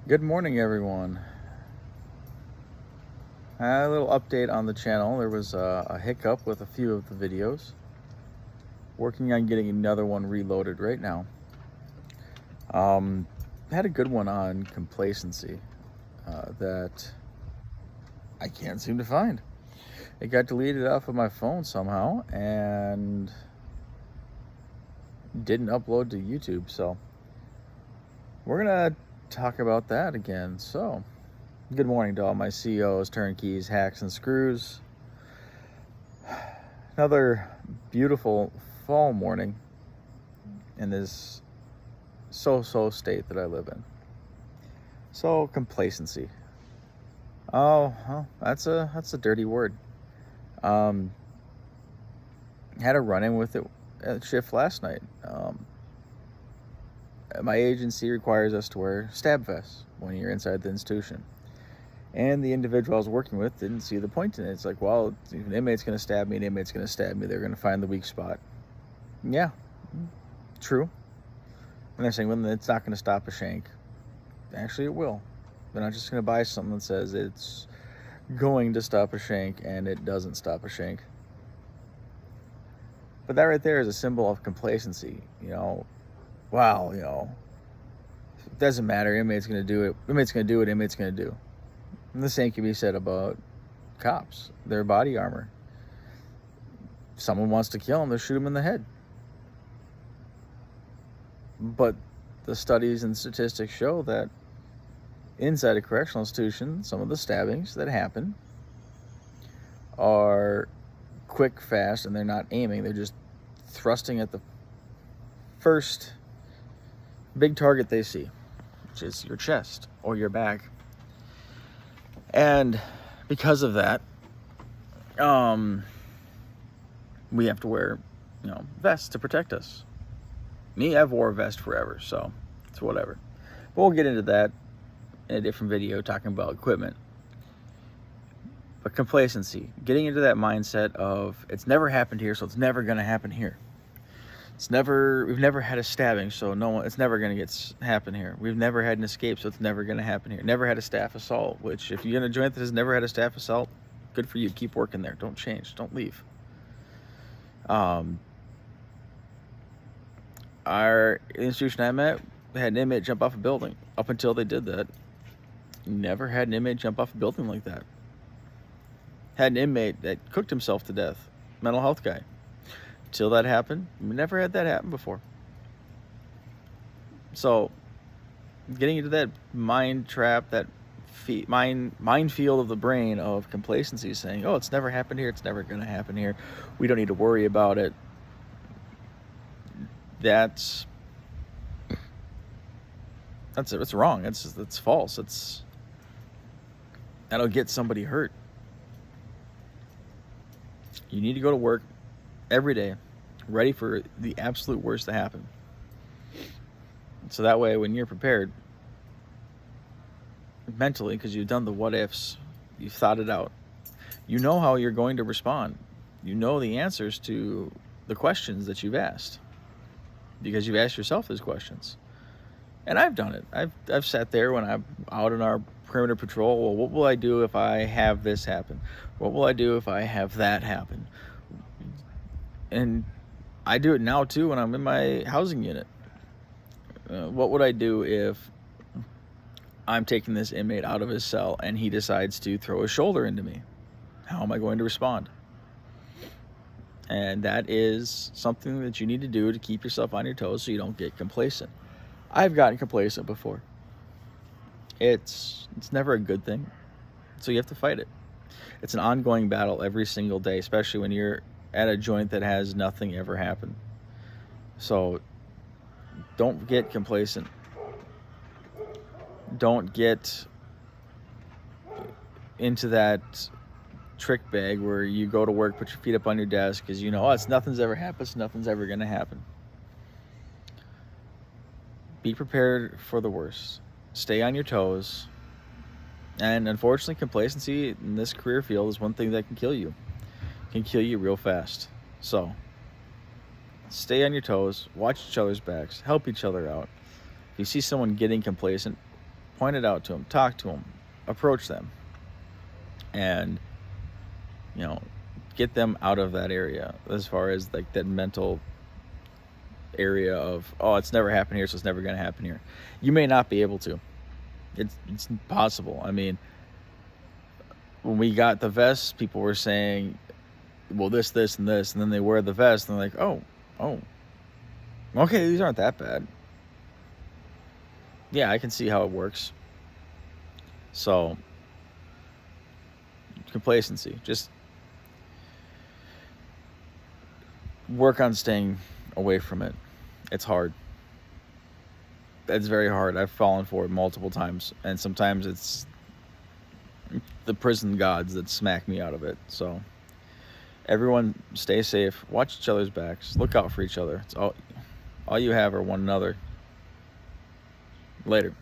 Good morning, everyone. A little update on the channel. There was a hiccup with a few of the videos. Working on getting another one reloaded right now. Had a good one on complacency that I can't seem to find. It got deleted off of my phone somehow and didn't upload to YouTube. So we're gonna talk about that again. So good morning to all my CEOs, turnkeys, hacks, and screws. Another beautiful fall morning in this so-so state that I live in. So complacency. Oh, well, that's a dirty word. Had a run-in with it at shift last night. My agency requires us to wear stab vests when you're inside the institution. And the individual I was working with didn't see the point in it. It's like, well, if an inmate's going to stab me, they're going to find the weak spot. Yeah, true. And they're saying, well, it's not going to stop a shank. Actually, it will. They're not just going to buy something that says it's going to stop a shank and it doesn't stop a shank. But that right there is a symbol of complacency. Wow, it doesn't matter. Inmate's going to do it. Inmate's going to do what inmate's going to do. And the same can be said about cops, their body armor. If someone wants to kill them, they'll shoot them in the head. But the studies and statistics show that inside a correctional institution, some of the stabbings that happen are quick, fast, and they're not aiming. They're just thrusting at the first big target they see, which is your chest or your back. And because of that, we have to wear, vests to protect us. Me, I've wore a vest forever, so it's whatever. But we'll get into that in a different video talking about equipment. But complacency, getting into that mindset of it's never happened here, so it's never going to happen here. We've never had a stabbing, so it's never going to happen here. We've never had an escape, so it's never going to happen here. Never had a staff assault, which if you're in a joint that has never had a staff assault, good for you. Keep working there. Don't change. Don't leave. Our institution I'm at had an inmate jump off a building. Up until they did that, never had an inmate jump off a building like that. Had an inmate that cooked himself to death, mental health guy. Till that happened, we never had that happen before. So, getting into that mind trap, that minefield of the brain of complacency, saying, "Oh, it's never happened here. It's never going to happen here. We don't need to worry about it." That's wrong. It's false. That'll get somebody hurt. You need to go to work every day, ready for the absolute worst to happen. So that way, when you're prepared mentally, because you've done the what ifs, you've thought it out, you know how you're going to respond. You know the answers to the questions that you've asked, because you've asked yourself those questions. And I've done it. I've sat there when I'm out on our perimeter patrol. Well, what will I do if I have this happen? What will I do if I have that happen? And I do it now too when I'm in my housing unit. What would I do if I'm taking this inmate out of his cell and he decides to throw his shoulder into me? How am I going to respond? And that is something that you need to do to keep yourself on your toes so you don't get complacent. I've gotten complacent before. It's never a good thing, so you have to fight it. It's an ongoing battle every single day, especially when you're at a joint that has nothing ever happen. So don't get complacent. Don't get into that trick bag where you go to work, put your feet up on your desk because nothing's ever happened, so nothing's ever going to happen. Be prepared for the worst. Stay on your toes. And unfortunately, complacency in this career field is one thing that can kill you. It can kill you real fast. So, stay on your toes. Watch each other's backs. Help each other out. If you see someone getting complacent, point it out to them, talk to them, approach them, and get them out of that area, as far as like that mental area of, oh, it's never happened here, so it's never going to happen here. You may not be able to. It's possible. I mean, when we got the vests, people were saying, well, this, and this, and then they wear the vest, and they're like, oh, okay, these aren't that bad. Yeah, I can see how it works. So, complacency. Just work on staying away from it. It's hard. It's very hard. I've fallen for it multiple times, and sometimes it's the prison gods that smack me out of it. So everyone stay safe, watch each other's backs, look out for each other. It's all you have are one another. Later.